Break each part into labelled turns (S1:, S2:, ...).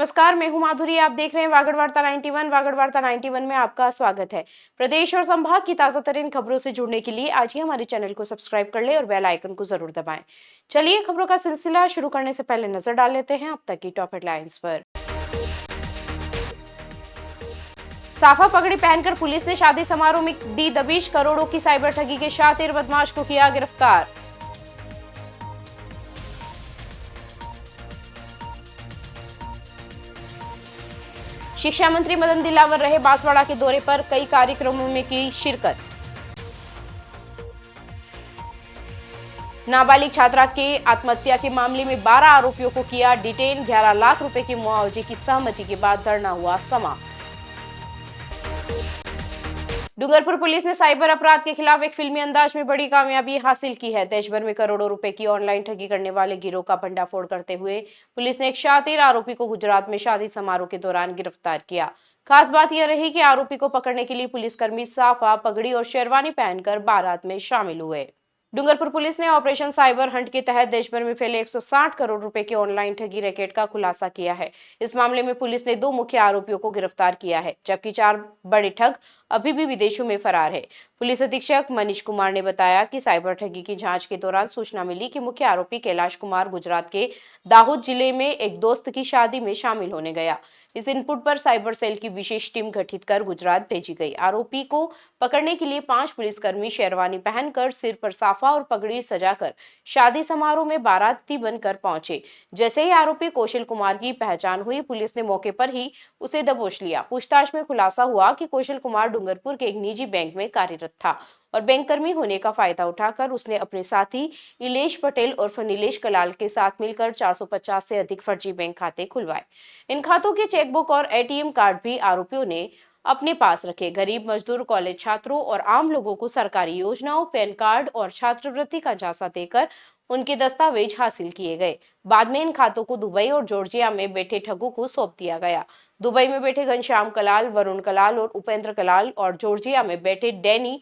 S1: नमस्कार, मैं हूं माधुरी। आप देख रहे हैं वागड़ वार्ता 91। वागड़ वार्ता 91 में आपका स्वागत है। प्रदेश और संभाग की ताजा तरीन खबरों से जुड़ने के लिए आज ही हमारे चैनल को सब्सक्राइब कर ले और बेल आइकन को जरूर दबाएं। चलिए खबरों का सिलसिला शुरू करने से पहले नजर डाल लेते हैं अब तक की टॉप हेडलाइंस पर। साफा पगड़ी पहनकर पुलिस ने शादी समारोह में दी दबिश। करोड़ों की साइबर ठगी के शातिर बदमाश को किया गिरफ्तार। शिक्षा मंत्री मदन दिलावर रहे बांसवाड़ा के दौरे पर, कई कार्यक्रमों में की शिरकत। नाबालिग छात्रा के आत्महत्या के मामले में 12 आरोपियों को किया डिटेन। 11 लाख रुपए के मुआवजे की सहमति के बाद धरना हुआ समाप्त। डूंगरपुर पुलिस ने साइबर अपराध के खिलाफ एक फिल्मी अंदाज में बड़ी कामयाबी हासिल की है। देश भर में करोड़ों रुपए की ऑनलाइन ठगी करने वाले गिरोह का भंडाफोड़ करते हुए पुलिस ने एक शातिर आरोपी को गुजरात में शादी समारोह के दौरान गिरफ्तार किया। खास बात यह रही कि आरोपी को पकड़ने के लिए पुलिसकर्मी साफा पगड़ी और शेरवानी पहनकर बारात में शामिल हुए। डूंगरपुर पुलिस ने ऑपरेशन साइबर हंट के तहत देश भर में फैले 160 करोड़ रुपए के ऑनलाइन ठगी रैकेट का खुलासा किया है। इस मामले में पुलिस ने 2 मुख्य आरोपियों को गिरफ्तार किया है, जबकि 4 बड़े ठग अभी भी विदेशों में फरार है। पुलिस अधीक्षक मनीष कुमार ने बताया कि साइबर ठगी की जांच के दौरान सूचना मिली कि मुख्य आरोपी कैलाश कुमार गुजरात के दाहोद जिले में एक दोस्त की शादी में शामिल होने गया। इस इनपुट पर साइबर सेल की विशेष टीम गठित कर गुजरात भेजी गई। आरोपी को पकड़ने के लिए 5 पुलिसकर्मी शेरवानी पहनकर, सिर पर साफा और पगड़ी सजाकर शादी समारोह में बाराती बनकर पहुंचे। जैसे ही आरोपी कौशल कुमार की पहचान हुई, पुलिस ने मौके पर ही उसे दबोच लिया। पूछताछ में खुलासा हुआ कि कौशल कुमार डूंगरपुर के एक निजी बैंक में कार्यरत था और बैंककर्मी होने का फायदा उठाकर उसने अपने साथी इलेश पटेल उर्फ नीलेश कलाल के साथ मिलकर 450 से अधिक फर्जी बैंक खाते खुलवाए। इन खातों के चेकबुक और एटीएम कार्ड भी आरोपियों ने अपने पास रखे। गरीब मजदूर, कॉलेज छात्रों और आम लोगों को सरकारी योजनाओं, पैन कार्ड और छात्रवृत्ति का झांसा देकर उनके दस्तावेज हासिल किए गए। बाद में इन खातों को दुबई और जॉर्जिया में बैठे ठगों को सौंप दिया गया। दुबई में बैठे घनश्याम कलाल, वरुण कलाल और उपेंद्र कलाल और जॉर्जिया में बैठे डैनी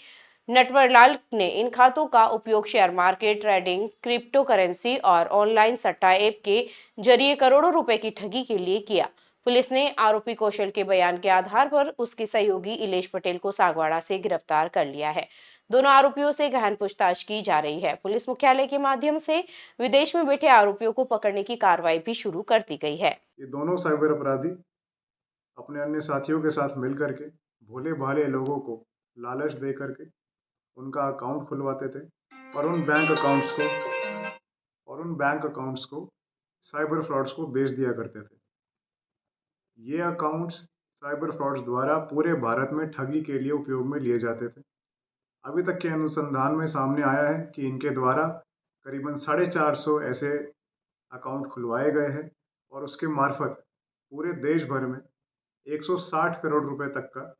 S1: नटवरलाल ने इन खातों का उपयोग share market, trading, crypto currency और ऑनलाइन सट्टा ऐप के जरिए करोड़ों रुपए की ठगी के लिए किया। पुलिस ने आरोपी कौशल के बयान के आधार पर उसके सहयोगी इलेश पटेल को सागवाड़ा से गिरफ्तार कर लिया है। दोनों आरोपियों से गहन पूछताछ की जा रही है। पुलिस मुख्यालय के माध्यम से विदेश में बैठे आरोपियों को पकड़ने की कार्रवाई भी शुरू कर दी गई है।
S2: ये दोनों साइबर अपराधी अपने अन्य साथियों के साथ मिल करके भोले भाले लोगों को लालच दे करके उनका अकाउंट खुलवाते थे और उन बैंक अकाउंट्स को साइबर फ्रॉड्स को बेच दिया करते थे। ये अकाउंट्स साइबर फ्रॉड्स द्वारा पूरे भारत में ठगी के लिए उपयोग में लिए जाते थे। अभी तक के अनुसंधान में सामने आया है कि इनके द्वारा करीबन 450 ऐसे अकाउंट खुलवाए गए हैं और उसके मार्फत पूरे देश भर में 160 करोड़ रुपए तक का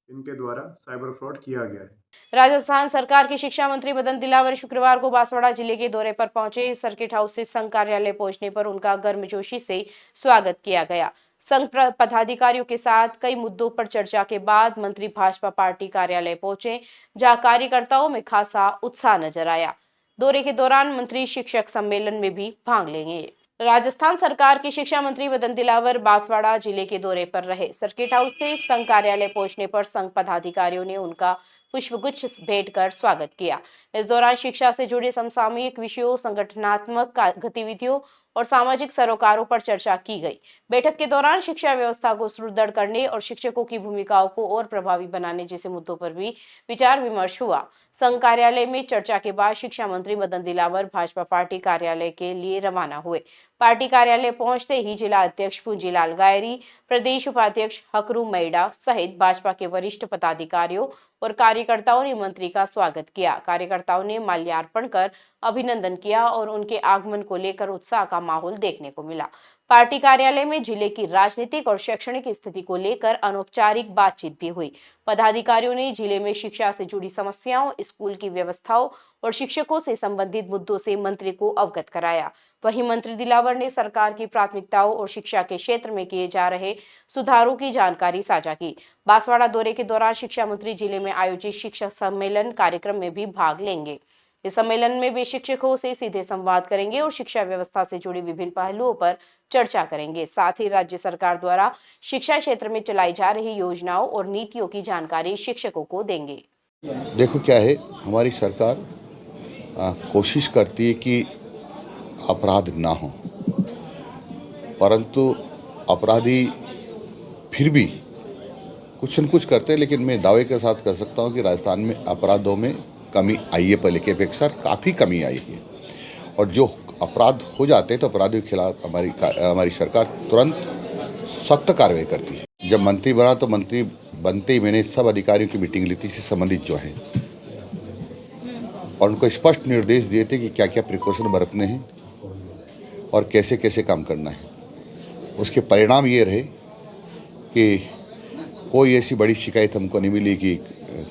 S2: इनके द्वारा साइबर फ्रॉड किया गया है।
S1: राजस्थान सरकार के शिक्षा मंत्री मदन दिलावर शुक्रवार को बांसवाड़ा जिले के दौरे पर पहुंचे। सर्किट हाउस से संघ कार्यालय पहुंचने पर उनका गर्मजोशी से स्वागत किया गया। संघ पदाधिकारियों के साथ कई मुद्दों पर चर्चा के बाद मंत्री भाजपा पार्टी कार्यालय पहुंचे, जहां कार्यकर्ताओं में खासा उत्साह नजर आया। दौरे के दौरान मंत्री शिक्षक सम्मेलन में भी भाग लेंगे। राजस्थान सरकार के शिक्षा मंत्री मदन दिलावर बांसवाड़ा जिले के दौरे पर रहे। सर्किट हाउस से संघ कार्यालय पहुंचने पर संघ पदाधिकारियों ने उनका पुष्पगुच्छ भेंट कर स्वागत किया। इस दौरान शिक्षा से जुड़े समसामयिक विषयों, संगठनात्मक गतिविधियों और सामाजिक सरोकारों पर चर्चा की गई। बैठक के दौरान शिक्षा व्यवस्था को सुदृढ़ करने और शिक्षकों की भूमिकाओं को और प्रभावी बनाने जैसे मुद्दों पर भी विचार विमर्श हुआ। संघ कार्यालय में चर्चा के बाद शिक्षा मंत्री मदन दिलावर भाजपा पार्टी कार्यालय के लिए रवाना हुए। पार्टी कार्यालय पहुंचते ही जिला अध्यक्ष पूंजीलाल गायरी, प्रदेश उपाध्यक्ष हकरू मैडा सहित भाजपा के वरिष्ठ पदाधिकारियों और कार्यकर्ताओं ने मंत्री का स्वागत किया। कार्यकर्ताओं ने माल्यार्पण कर अभिनंदन किया और उनके आगमन को लेकर उत्साह का माहौल देखने को मिला। पार्टी कार्यालय में जिले की राजनीतिक और शैक्षणिक स्थिति को लेकर अनौपचारिक बातचीत भी हुई। पदाधिकारियों ने जिले में शिक्षा से जुड़ी समस्याओं, स्कूल की व्यवस्थाओं और शिक्षकों से संबंधित मुद्दों से मंत्री को अवगत कराया। वहीं मंत्री दिलावर ने सरकार की प्राथमिकताओं और शिक्षा के क्षेत्र में किए जा रहे सुधारों की जानकारी साझा की। बांसवाड़ा दौरे के दौरान शिक्षा मंत्री जिले में आयोजित शिक्षा सम्मेलन कार्यक्रम में भी भाग लेंगे। इस सम्मेलन में वे शिक्षकों से सीधे संवाद करेंगे और शिक्षा व्यवस्था से जुड़ी विभिन्न पहलुओं पर चर्चा करेंगे। साथ ही राज्य सरकार द्वारा शिक्षा क्षेत्र में चलाई जा रही योजनाओं और नीतियों की जानकारी शिक्षकों को देंगे।
S3: देखो क्या है, हमारी सरकार कोशिश करती है कि अपराध ना हो, परंतु अपराधी फिर भी कुछ न कुछ करते हैं। लेकिन मैं दावे के साथ कर सकता हूं कि राजस्थान में अपराधों में कमी आई है, पहले की अपेक्षा काफ़ी कमी आई है। और जो अपराध हो जाते हैं तो अपराधियों के खिलाफ हमारी सरकार तुरंत सख्त कार्रवाई करती है। जब मंत्री बना तो मंत्री बनते ही मैंने सब अधिकारियों की मीटिंग ली थी, इससे संबंधित जो है, और उनको स्पष्ट निर्देश दिए थे कि क्या क्या प्रिकॉशन बरतने हैं और कैसे कैसे काम करना है। उसके परिणाम ये रहे कि कोई ऐसी बड़ी शिकायत हमको नहीं मिली कि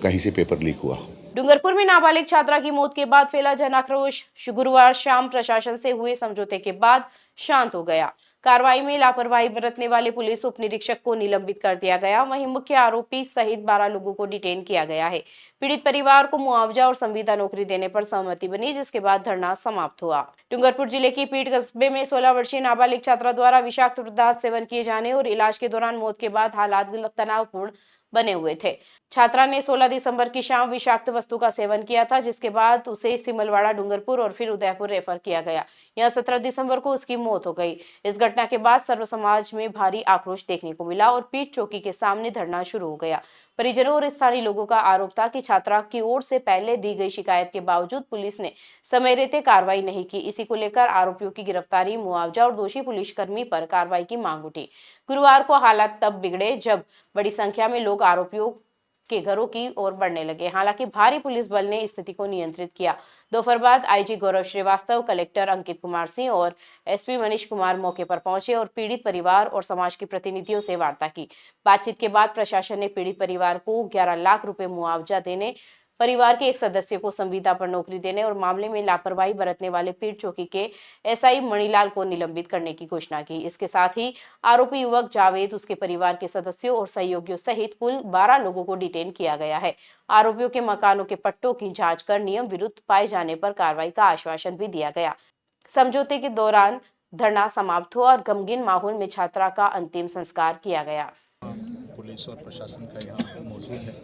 S3: कहीं से पेपर लीक हुआ।
S1: डूंगरपुर में नाबालिग छात्रा की मौत के बाद फैला जन आक्रोश गुरुवार शाम प्रशासन से हुए समझौते के बाद शांत हो गया। कार्रवाई में लापरवाही बरतने वाले पुलिस उप निरीक्षक को निलंबित कर दिया गया। वहीं मुख्य आरोपी सहित 12 लोगों को डिटेन किया गया है। पीड़ित परिवार को मुआवजा और संविदा नौकरी देने पर सहमति बनी, जिसके बाद धरना समाप्त हुआ। डूंगरपुर जिले की पीट कस्बे में 16 वर्षीय नाबालिग छात्रा द्वारा विषाक्त पदार्थ सेवन किए जाने और इलाज के दौरान मौत के बाद हालात तनावपूर्ण बने हुए थे। छात्रा ने 16 दिसंबर की शाम विषाक्त वस्तु का सेवन किया था, जिसके बाद उसे सिमलवाड़ा, डूंगरपुर और फिर उदयपुर रेफर किया गया। यहां 17 दिसंबर को उसकी मौत हो गई। इस घटना के बाद सर्व समाज में भारी आक्रोश देखने को मिला और पीट चौकी के सामने धरना शुरू हो गया। परिजनों और स्थानीय लोगों का आरोप था कि छात्रा की ओर से पहले दी गई शिकायत के बावजूद पुलिस ने समय रहते कार्रवाई नहीं की। इसी को लेकर आरोपियों की गिरफ्तारी, मुआवजा और दोषी पुलिसकर्मी पर कार्रवाई की मांग उठी। गुरुवार को हालात तब बिगड़े जब बड़ी संख्या में लोग आरोपियों के घरों की ओर बढ़ने लगे। हालांकि भारी पुलिस बल ने स्थिति को नियंत्रित किया। दोपहर बाद आईजी गौरव श्रीवास्तव, कलेक्टर अंकित कुमार सिंह और एसपी मनीष कुमार मौके पर पहुंचे और पीड़ित परिवार और समाज के प्रतिनिधियों से वार्ता की। बातचीत के बाद प्रशासन ने पीड़ित परिवार को 11 लाख रुपए मुआवजा देने, परिवार के एक सदस्य को संविदा पर नौकरी देने और मामले में लापरवाही बरतने वाले पीट चौकी के एसआई मणिलाल को निलंबित करने की घोषणा की। इसके साथ ही आरोपी युवक जावेद, उसके परिवार के सदस्यों और सहयोगियों सहित कुल 12 लोगों को डिटेन किया गया है। आरोपियों के मकानों के पट्टों की जांच कर नियम विरुद्ध पाए जाने पर कार्रवाई का आश्वासन भी दिया गया। समझौते के दौरान धरना समाप्त हुआ और गमगीन माहौल में छात्रा का अंतिम संस्कार किया गया।
S4: पुलिस और प्रशासन का यहाँ मौजूद है।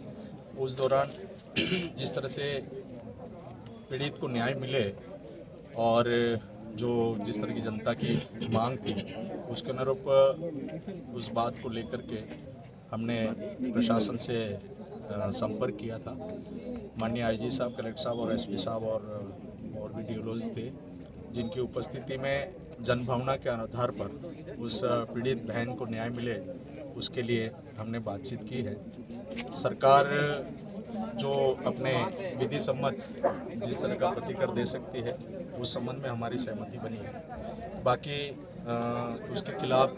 S4: उस दौरान जिस तरह से पीड़ित को न्याय मिले और जिस तरह की जनता की मांग थी, उसके अनुरूप उस बात को लेकर के हमने प्रशासन से संपर्क किया था। माननीय आईजी साहब, कलेक्टर साहब और एसपी साहब और भी डीओज थे, जिनकी उपस्थिति में जनभावना के आधार पर उस पीड़ित बहन को न्याय मिले, उसके लिए हमने बातचीत की है। सरकार जो अपने विधि सम्मत जिस तरह का प्रतिकर दे सकती है, उस संबंध में हमारी सहमति बनी है। बाकी उसके खिलाफ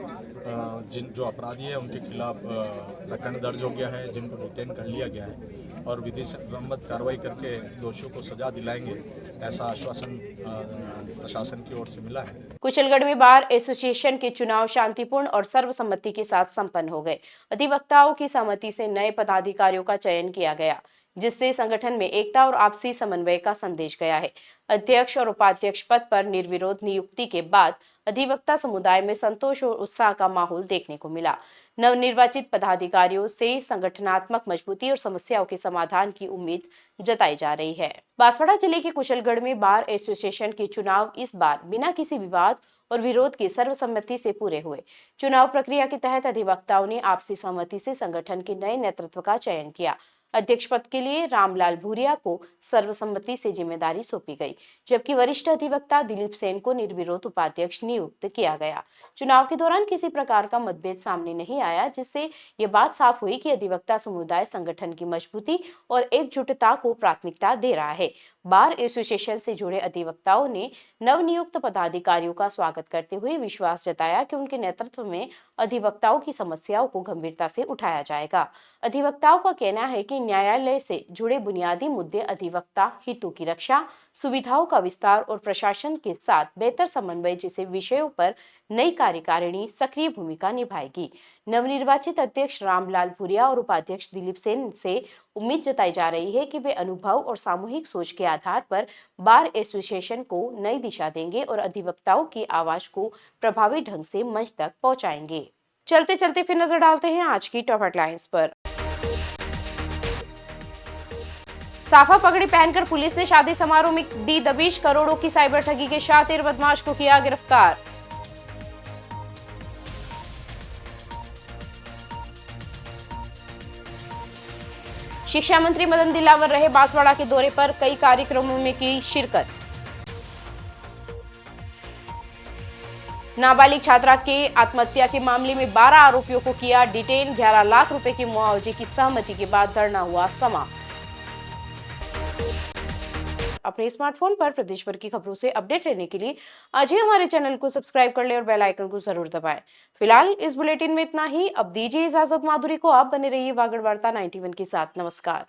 S4: जो अपराधी है उनके खिलाफ प्रकरण दर्ज हो गया है, जिनको डिटेन कर लिया गया है और विधि सम्मत कार्रवाई करके दोषियों को सजा दिलाएंगे, ऐसा आश्वासन प्रशासन की ओर से मिला है।
S1: कुशलगढ़ में बार एसोसिएशन के चुनाव शांतिपूर्ण और सर्वसम्मति के साथ संपन्न हो गए। अधिवक्ताओं की सहमति से नए पदाधिकारियों का चयन किया गया, जिससे संगठन में एकता और आपसी समन्वय का संदेश गया है। अध्यक्ष और उपाध्यक्ष पद पर निर्विरोध नियुक्ति के बाद अधिवक्ता समुदाय में संतोष और उत्साह का माहौल देखने को मिला। नवनिर्वाचित पदाधिकारियों से संगठनात्मक मजबूती और समस्याओं के समाधान की उम्मीद जताई जा रही है। बांसवाड़ा जिले के कुशलगढ़ में बार एसोसिएशन के चुनाव इस बार बिना किसी विवाद और विरोध की सर्वसम्मति से पूरे हुए। चुनाव प्रक्रिया के तहत अधिवक्ताओं ने आपसी सहमति से संगठन के नए नेतृत्व का चयन किया। अध्यक्ष पद के लिए रामलाल भूरिया को सर्वसम्मति से जिम्मेदारी सौंपी गई, जबकि वरिष्ठ अधिवक्ता दिलीप सेन को निर्विरोध उपाध्यक्ष नियुक्त किया गया। चुनाव के दौरान किसी प्रकार का मतभेद सामने नहीं आया, जिससे ये बात साफ हुई कि अधिवक्ता समुदाय संगठन की मजबूती और एकजुटता को प्राथमिकता दे रहा है। बार एसोसिएशन से जुड़े अधिवक्ताओं ने नवनियुक्त पदाधिकारियों का स्वागत करते हुए विश्वास जताया कि उनके नेतृत्व में अधिवक्ताओं की समस्याओं को गंभीरता से उठाया जाएगा। अधिवक्ताओं का कहना है कि न्यायालय से जुड़े बुनियादी मुद्दे अधिवक्ता हितों की रक्षा, सुविधाओं का विस्तार और प्रशासन के साथ बेहतर समन्वय जैसे विषयों पर नई कार्यकारिणी सक्रिय भूमिका निभाएगी। नवनिर्वाचित अध्यक्ष रामलाल भूरिया और उपाध्यक्ष दिलीप सेन से उम्मीद जताई जा रही है कि वे अनुभव और सामूहिक सोच के आधार पर बार एसोसिएशन को नई दिशा देंगे और अधिवक्ताओं की आवाज को प्रभावी ढंग से मंच तक पहुंचाएंगे। चलते चलते फिर नजर डालते हैं आज की टॉप हेडलाइंस पर। साफा पगड़ी पहनकर पुलिस ने शादी समारोह में दी दबिश, करोड़ों की साइबर ठगी के शातिर बदमाश को किया गिरफ्तार। शिक्षा मंत्री मदन दिलावर रहे बांसवाड़ा के दौरे पर, कई कार्यक्रमों में की शिरकत। नाबालिग छात्रा के आत्महत्या के मामले में 12 आरोपियों को किया डिटेन, 11 लाख रुपए के मुआवजे की सहमति के बाद धरना हुआ समाप्त। अपने स्मार्टफोन पर प्रदेश भर की खबरों से अपडेट रहने के लिए आज ही हमारे चैनल को सब्सक्राइब कर ले और बेल आइकन को जरूर दबाएं। फिलहाल इस बुलेटिन में इतना ही। अब दीजिए इजाजत माधुरी को। आप बने रहिए वागड़ वार्ता 91 के साथ। नमस्कार।